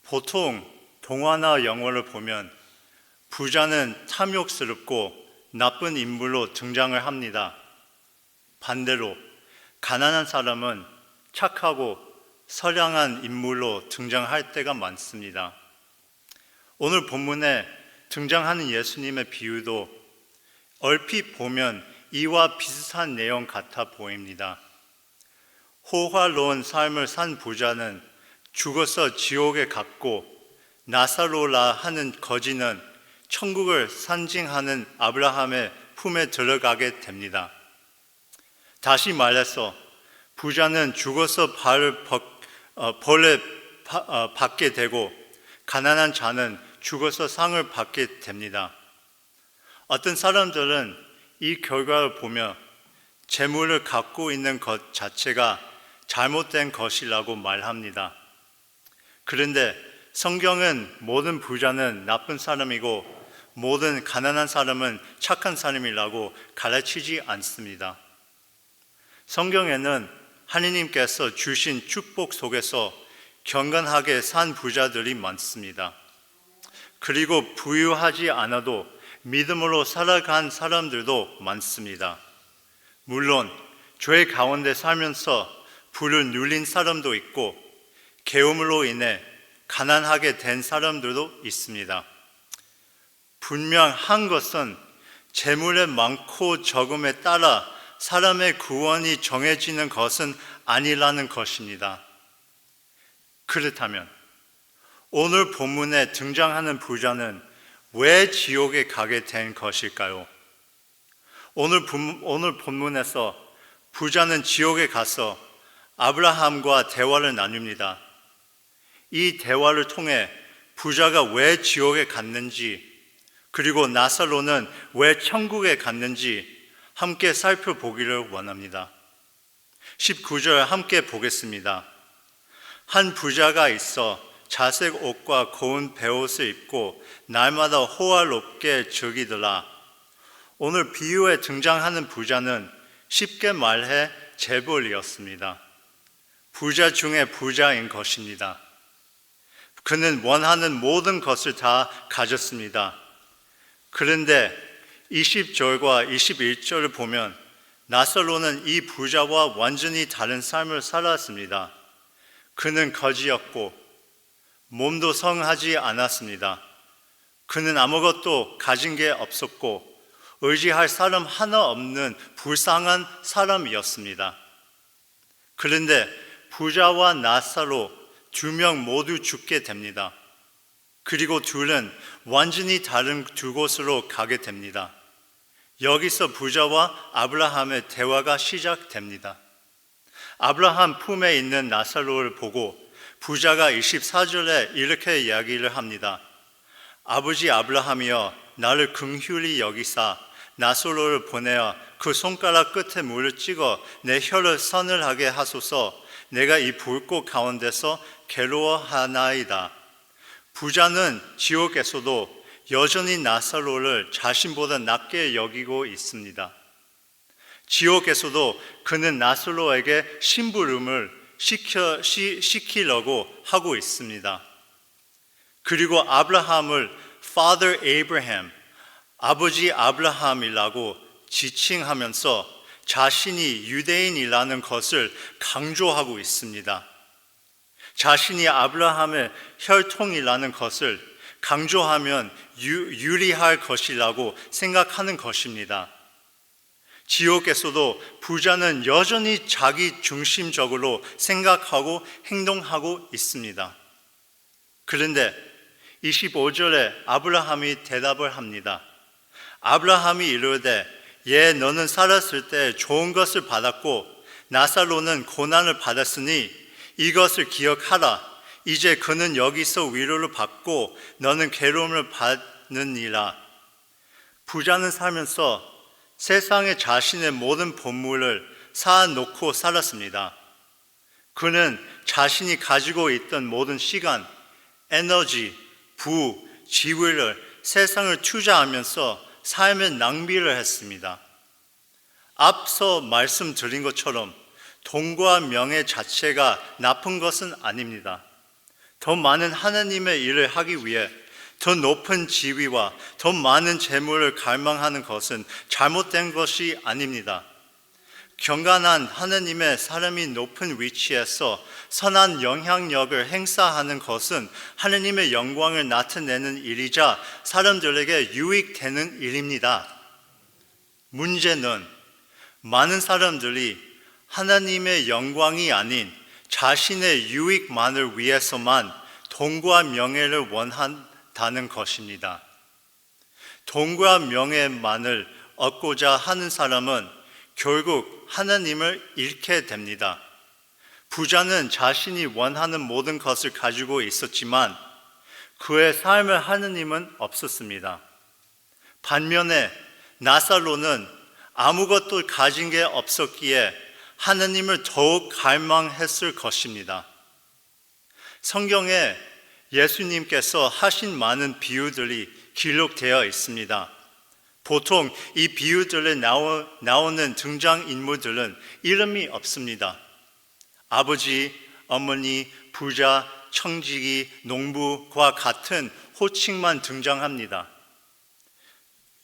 보통 동화나 영화를 보면 부자는 탐욕스럽고 나쁜 인물로 등장을 합니다. 반대로 가난한 사람은 착하고 선량한 인물로 등장할 때가 많습니다. 오늘 본문에 등장하는 예수님의 비유도 얼핏 보면 이와 비슷한 내용 같아 보입니다. 호화로운 삶을 산 부자는 죽어서 지옥에 갔고 나사로라 하는 거지는 천국을 상징하는 아브라함의 품에 들어가게 됩니다. 다시 말해서 부자는 죽어서 벌을 받게 되고 가난한 자는 죽어서 상을 받게 됩니다. 어떤 사람들은 이 결과를 보며 재물을 갖고 있는 것 자체가 잘못된 것이라고 말합니다. 그런데 성경은 모든 부자는 나쁜 사람이고 모든 가난한 사람은 착한 사람이라고 가르치지 않습니다. 성경에는 하느님께서 주신 축복 속에서 경건하게 산 부자들이 많습니다. 그리고 부유하지 않아도 믿음으로 살아간 사람들도 많습니다. 물론 죄 가운데 살면서 불을 눌린 사람도 있고 계엄으로 인해 가난하게 된 사람들도 있습니다. 분명한 것은 재물의 많고 적음에 따라 사람의 구원이 정해지는 것은 아니라는 것입니다. 그렇다면 오늘 본문에 등장하는 부자는 왜 지옥에 가게 된 것일까요? 오늘 본문에서 부자는 지옥에 가서 아브라함과 대화를 나눕니다. 이 대화를 통해 부자가 왜 지옥에 갔는지, 그리고 나사로는 왜 천국에 갔는지 함께 살펴보기를 원합니다. 19절 함께 보겠습니다. 한 부자가 있어 자색 옷과 고운 베옷을 입고 날마다 호화롭게 즐기더라. 오늘 비유에 등장하는 부자는 쉽게 말해 재벌이었습니다. 부자 중에 부자인 것입니다. 그는 원하는 모든 것을 다 가졌습니다. 그런데 20절과 21절을 보면 나사로는 이 부자와 완전히 다른 삶을 살았습니다. 그는 거지였고 몸도 성하지 않았습니다. 그는 아무것도 가진 게 없었고 의지할 사람 하나 없는 불쌍한 사람이었습니다. 그런데 부자와 나사로 두 명 모두 죽게 됩니다. 그리고 둘은 완전히 다른 두 곳으로 가게 됩니다. 여기서 부자와 아브라함의 대화가 시작됩니다. 아브라함 품에 있는 나사로를 보고 부자가 24절에 이렇게 이야기를 합니다. 아버지 아브라함이여, 나를 긍휼히 여기사 나사로를 보내어 그 손가락 끝에 물을 찍어 내 혀를 서늘하게 하소서. 내가 이 불꽃 가운데서 괴로워하나이다. 부자는 지옥에서도 여전히 나사로를 자신보다 낮게 여기고 있습니다. 지옥에서도 그는 나사로에게 심부름을 시키려고 하고 있습니다. 그리고 아브라함을 Father Abraham, 아버지 아브라함이라고 지칭하면서 자신이 유대인이라는 것을 강조하고 있습니다. 자신이 아브라함의 혈통이라는 것을 강조하면 유리할 것이라고 생각하는 것입니다. 지옥에서도 부자는 여전히 자기 중심적으로 생각하고 행동하고 있습니다. 그런데 25절에 아브라함이 대답을 합니다. 아브라함이 이르되 너는 살았을 때 좋은 것을 받았고 나사로는 고난을 받았으니 이것을 기억하라. 이제 그는 여기서 위로를 받고 너는 괴로움을 받느니라. 부자는 살면서 세상에 자신의 모든 보물을 쌓아놓고 살았습니다. 그는 자신이 가지고 있던 모든 시간, 에너지, 지위를 세상을 투자하면서 삶의 낭비를 했습니다. 앞서 말씀드린 것처럼 돈과 명예 자체가 나쁜 것은 아닙니다. 더 많은 하나님의 일을 하기 위해 더 높은 지위와 더 많은 재물을 갈망하는 것은 잘못된 것이 아닙니다. 경건한 하나님의 사람이 높은 위치에서 선한 영향력을 행사하는 것은 하나님의 영광을 나타내는 일이자 사람들에게 유익되는 일입니다. 문제는 많은 사람들이 하나님의 영광이 아닌 자신의 유익만을 위해서만 돈과 명예를 원한다는 것입니다. 돈과 명예만을 얻고자 하는 사람은 결국 하나님을 잃게 됩니다. 부자는 자신이 원하는 모든 것을 가지고 있었지만 그의 삶의 하나님은 없었습니다. 반면에 나사로는 아무것도 가진 게 없었기에 하나님을 더욱 갈망했을 것입니다. 성경에 예수님께서 하신 많은 비유들이 기록되어 있습니다. 보통 이 비유들에 나오는 등장인물들은 이름이 없습니다. 아버지, 어머니, 부자, 청지기, 농부와 같은 호칭만 등장합니다.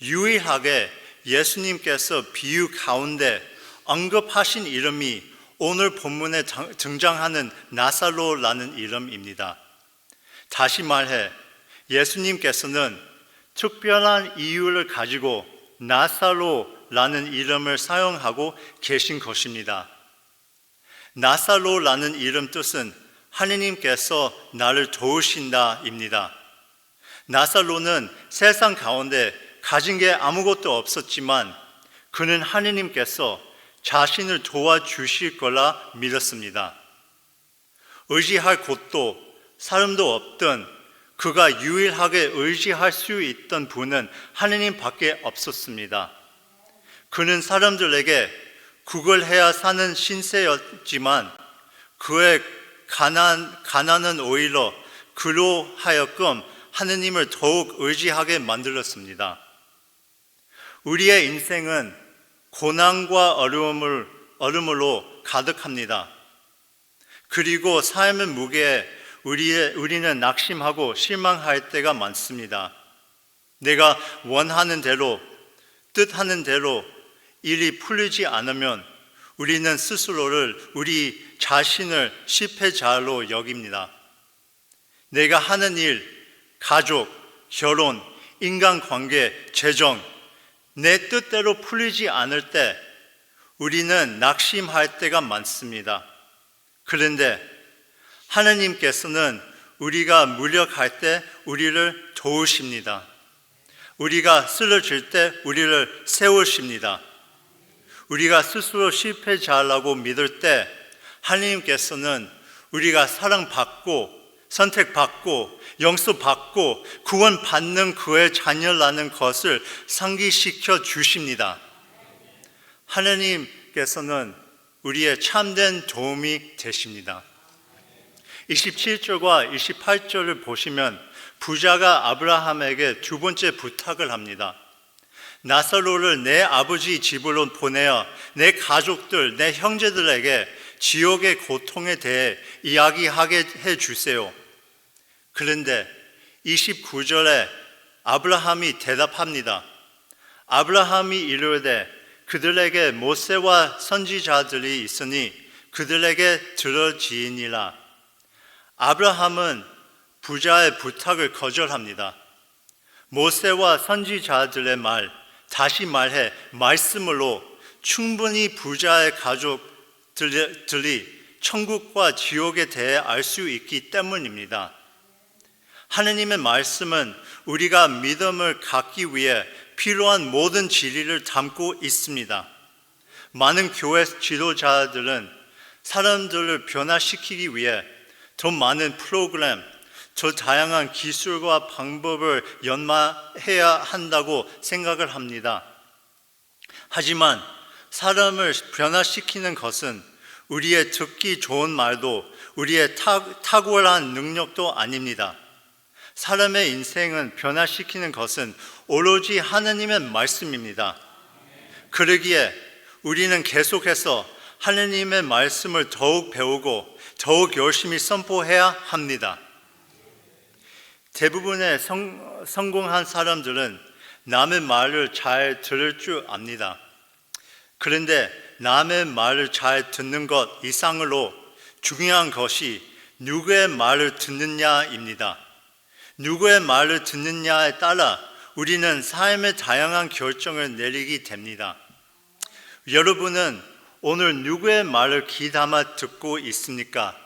유일하게 예수님께서 비유 가운데 언급하신 이름이 오늘 본문에 등장하는 나사로라는 이름입니다. 다시 말해 예수님께서는 특별한 이유를 가지고 나사로라는 이름을 사용하고 계신 것입니다. 나사로라는 이름 뜻은 하느님께서 나를 도우신다입니다. 나사로는 세상 가운데 가진 게 아무것도 없었지만 그는 하느님께서 자신을 도와주실 거라 믿었습니다. 의지할 곳도 사람도 없던 그가 유일하게 의지할 수 있던 분은 하느님밖에 없었습니다. 그는 사람들에게 구걸해야 사는 신세였지만 그의 가난은 오히려 그로 하여금 하느님을 더욱 의지하게 만들었습니다. 우리의 인생은 고난과 어려움으로 가득합니다. 그리고 삶의 무게에 우리는 낙심하고 실망할 때가 많습니다. 내가 원하는 대로, 뜻하는 대로 일이 풀리지 않으면 우리는 우리 자신을 실패자로 여깁니다. 내가 하는 일, 가족, 결혼, 인간관계, 재정, 내 뜻대로 풀리지 않을 때 우리는 낙심할 때가 많습니다. 그런데 하나님께서는 우리가 무력할 때 우리를 도우십니다. 우리가 쓰러질 때 우리를 세우십니다. 우리가 스스로 실패자라고 믿을 때 하나님께서는 우리가 사랑받고 선택받고 용서받고 구원받는 그의 자녀라는 것을 상기시켜 주십니다. 하나님께서는 우리의 참된 도움이 되십니다. 27절과 28절을 보시면 부자가 아브라함에게 두 번째 부탁을 합니다. 나사로를 내 아버지 집으로 보내어 내 가족들, 내 형제들에게 지옥의 고통에 대해 이야기하게 해주세요. 그런데 29절에 아브라함이 대답합니다. 아브라함이 이르되 그들에게 모세와 선지자들이 있으니 그들에게 들어지이니라. 아브라함은 부자의 부탁을 거절합니다. 모세와 선지자들의 말, 다시 말해 말씀으로 충분히 부자의 가족들이 천국과 지옥에 대해 알 수 있기 때문입니다. 하느님의 말씀은 우리가 믿음을 갖기 위해 필요한 모든 진리를 담고 있습니다. 많은 교회 지도자들은 사람들을 변화시키기 위해 더 많은 프로그램, 더 다양한 기술과 방법을 연마해야 한다고 생각을 합니다. 하지만 사람을 변화시키는 것은 우리의 듣기 좋은 말도 우리의 탁월한 능력도 아닙니다. 사람의 인생은 변화시키는 것은 오로지 하나님의 말씀입니다. 그러기에 우리는 계속해서 하나님의 말씀을 더욱 배우고 더욱 열심히 선포해야 합니다. 대부분의 성공한 사람들은 남의 말을 잘 들을 줄 압니다. 그런데 남의 말을 잘 듣는 것 이상으로 중요한 것이 누구의 말을 듣느냐입니다. 누구의 말을 듣느냐에 따라 우리는 삶의 다양한 결정을 내리게 됩니다. 여러분은 오늘 누구의 말을 귀담아 듣고 있습니까?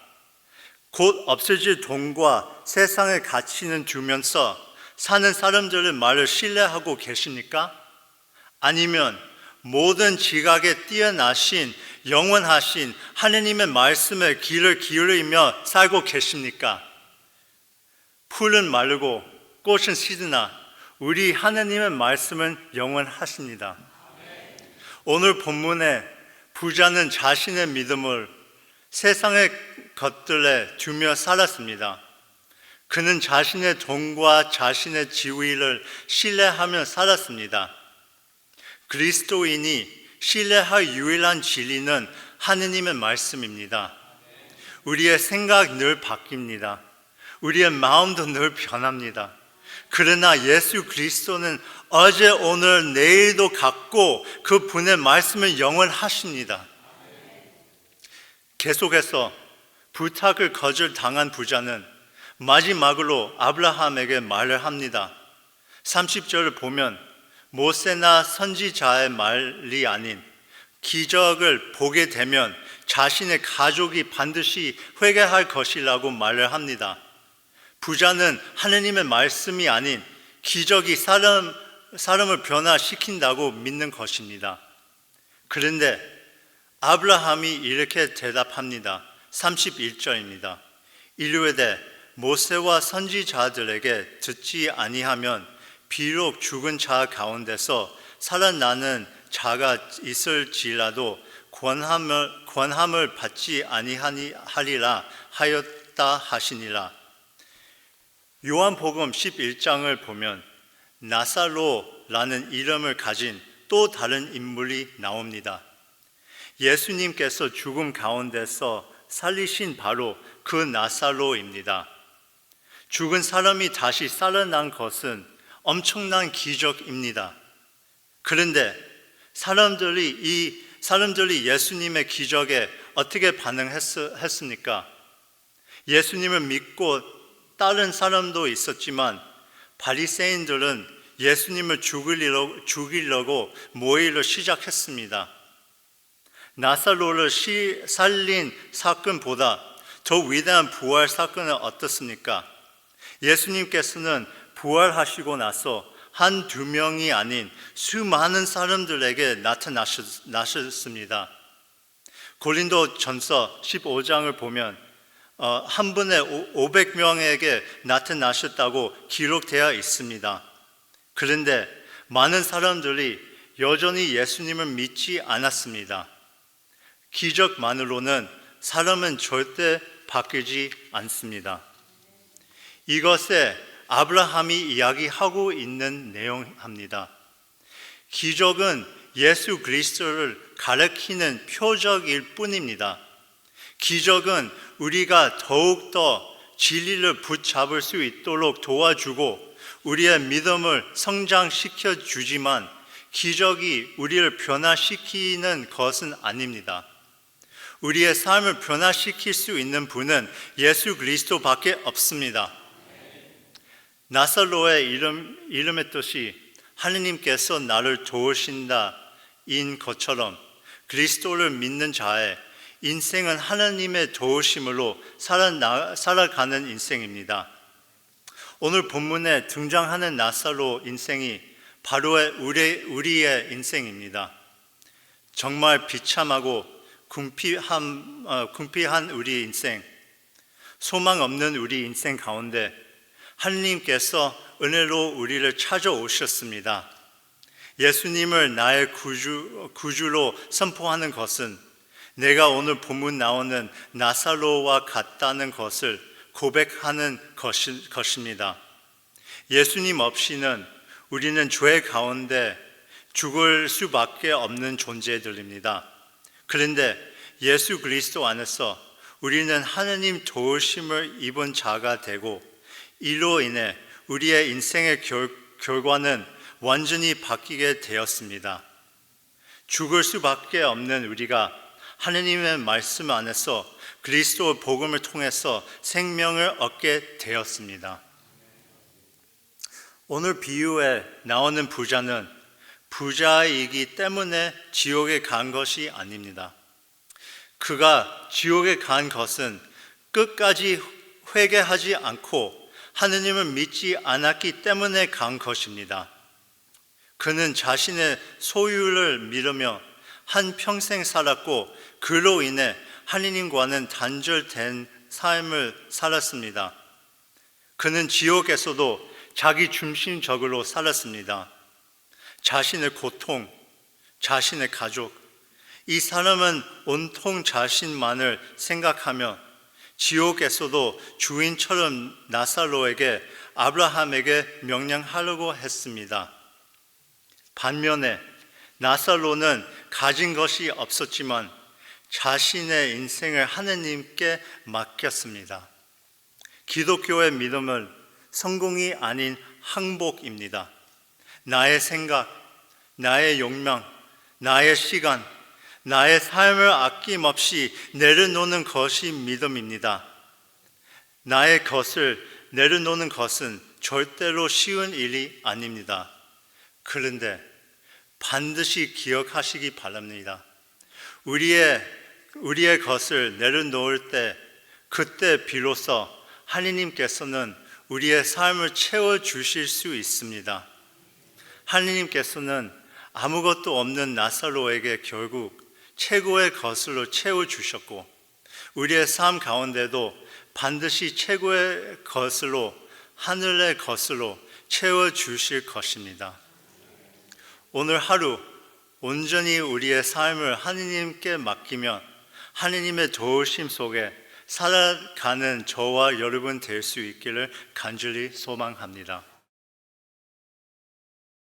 곧 없어질 돈과 세상의 가치는 두면서 사는 사람들의 말을 신뢰하고 계십니까? 아니면 모든 지각에 뛰어나신 영원하신 하느님의 말씀에 귀를 기울이며 살고 계십니까? 풀은 마르고 꽃은 시드나 우리 하느님의 말씀은 영원하십니다. 오늘 본문에 부자는 자신의 믿음을 세상의 것들에 두며 살았습니다. 그는 자신의 돈과 자신의 지위를 신뢰하며 살았습니다. 그리스도인이 신뢰할 유일한 진리는 하느님의 말씀입니다. 우리의 생각 늘 바뀝니다. 우리의 마음도 늘 변합니다. 그러나 예수 그리스도는 어제 오늘 내일도 같고 그 분의 말씀은 영원하십니다. 계속해서 부탁을 거절당한 부자는 마지막으로 아브라함에게 말을 합니다. 30절을 보면 모세나 선지자의 말이 아닌 기적을 보게 되면 자신의 가족이 반드시 회개할 것이라고 말을 합니다. 부자는 하느님의 말씀이 아닌 기적이 사람을 변화시킨다고 믿는 것입니다. 그런데 아브라함이 이렇게 대답합니다. 31절입니다. 이르되 모세와 선지자들에게 듣지 아니하면 비록 죽은 자 가운데서 살아나는 자가 있을지라도 권함을 받지 아니하리라 하였다 하시니라. 요한복음 11장을 보면 나사로라는 이름을 가진 또 다른 인물이 나옵니다. 예수님께서 죽음 가운데서 살리신 바로 그 나사로입니다. 죽은 사람이 다시 살아난 것은 엄청난 기적입니다. 그런데 사람들이 예수님의 기적에 어떻게 반응했습니까? 예수님을 믿고 다른 사람도 있었지만 바리새인들은 예수님을 죽이려고 모의를 시작했습니다. 나사로를 살린 사건보다 더 위대한 부활 사건은 어떻습니까? 예수님께서는 부활하시고 나서 한두 명이 아닌 수많은 사람들에게 나타나셨습니다. 고린도전서 15장을 보면 한 번에 500명에게 나타나셨다고 기록되어 있습니다. 그런데 많은 사람들이 여전히 예수님을 믿지 않았습니다. 기적만으로는 사람은 절대 바뀌지 않습니다. 이것에 아브라함이 이야기하고 있는 내용입니다. 기적은 예수 그리스도를 가리키는 표적일 뿐입니다. 기적은 우리가 더욱더 진리를 붙잡을 수 있도록 도와주고 우리의 믿음을 성장시켜 주지만 기적이 우리를 변화시키는 것은 아닙니다. 우리의 삶을 변화시킬 수 있는 분은 예수 그리스도밖에 없습니다. 나사로의 이름의 뜻이 하느님께서 나를 도우신다인 것처럼 그리스도를 믿는 자의 인생은 하나님의 도우심으로 살아가는 인생입니다. 오늘 본문에 등장하는 나사로 인생이 바로 우리의 인생입니다. 정말 비참하고 궁핍한 우리 인생, 소망 없는 우리 인생 가운데 하느님께서 은혜로 우리를 찾아오셨습니다. 예수님을 나의 구주로 선포하는 것은 내가 오늘 본문 나오는 나사로와 같다는 것을 고백하는 것입니다. 예수님 없이는 우리는 죄 가운데 죽을 수밖에 없는 존재들입니다. 그런데 예수 그리스도 안에서 우리는 하느님 도우심을 입은 자가 되고 이로 인해 우리의 인생의 결과는 완전히 바뀌게 되었습니다. 죽을 수밖에 없는 우리가 하느님의 말씀 안에서 그리스도 복음을 통해서 생명을 얻게 되었습니다. 오늘 비유에 나오는 부자는 부자이기 때문에 지옥에 간 것이 아닙니다. 그가 지옥에 간 것은 끝까지 회개하지 않고 하느님을 믿지 않았기 때문에 간 것입니다. 그는 자신의 소유를 믿으며 한평생 살았고 그로 인해 하느님과는 단절된 삶을 살았습니다. 그는 지옥에서도 자기 중심적으로 살았습니다. 자신의 고통, 자신의 가족, 이 사람은 온통 자신만을 생각하며 지옥에서도 주인처럼 나사로에게 아브라함에게 명령하려고 했습니다. 반면에 나사로는 가진 것이 없었지만 자신의 인생을 하느님께 맡겼습니다. 기독교의 믿음은 성공이 아닌 항복입니다. 나의 생각, 나의 욕망, 나의 시간, 나의 삶을 아낌없이 내려놓는 것이 믿음입니다. 나의 것을 내려놓는 것은 절대로 쉬운 일이 아닙니다. 그런데 반드시 기억하시기 바랍니다. 우리의 것을 내려놓을 때 그때 비로소 하느님께서는 우리의 삶을 채워주실 수 있습니다. 하느님께서는 아무것도 없는 나사로에게 결국 최고의 것으로 채워주셨고 우리의 삶 가운데도 반드시 최고의 것으로 하늘의 것으로 채워주실 것입니다. 오늘 하루 온전히 우리의 삶을 하느님께 맡기면 하느님의 도우심 속에 살아가는 저와 여러분 될 수 있기를 간절히 소망합니다.